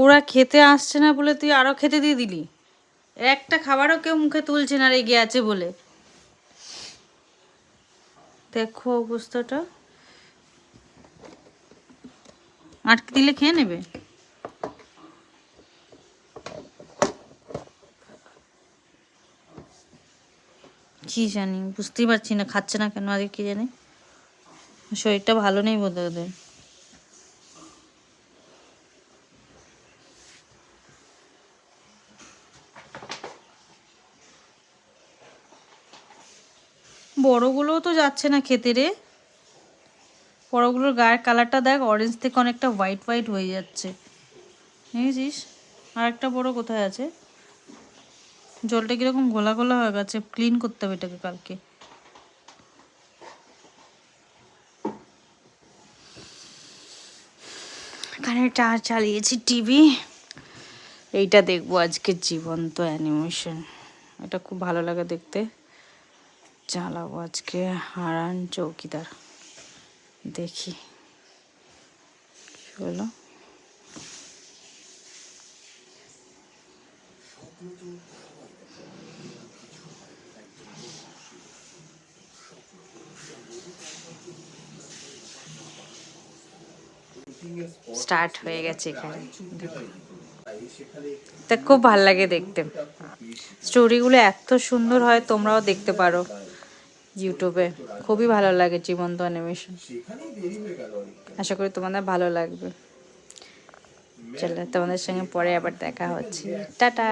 ওরা খেতে আসছে না বলে তুই আরো খেতে দিয়ে দিলি। একটা খাবারও কেউ মুখে তুলছে না রেগে আছে বলে। দেখো অবস্থাটা, আটকে দিলে খেয়ে নেবে। কি জানি, বুঝতেই পারছি না খাচ্ছে না কেন আগে, কি জানি শরীরটা ভালো নেই বোধ হয় ওদের। বড়গুলোও তো যাচ্ছে না খেতে রে। বড়গুলোর গায়ের কালারটা দেখ, অরেঞ্জ থেকে অনেকটা হোয়াইট হোয়াইট হয়ে যাচ্ছে, দেখেছিস? আর একটা বড় কোথায় আছে? জলটা কিরকম ঘোলা ঘোলা হয়ে গেছে, ক্লিন করতে হবে এটাকে কালকে। এখানে চালিয়েছি টিভি, এইটা দেখবো আজকে জীবন্ত অ্যানিমেশন, এটা খুব ভালো লাগে দেখতে। চালাবো আজকে হারান চৌকিদার, দেখি চলো। স্টার্ট হয়ে গেছে এখানে, তা খুব ভাল লাগে দেখতে। স্টোরিগুলো এত সুন্দর হয়, তোমরাও দেখতে পারো ইউটিউবে, খুবই ভালো লাগে জীবন্ত অ্যানিমেশন। আশা করি তোমাদের ভালো লাগবে। চলো তোমাদের সঙ্গে পরে আবার দেখা হচ্ছে, টাটা।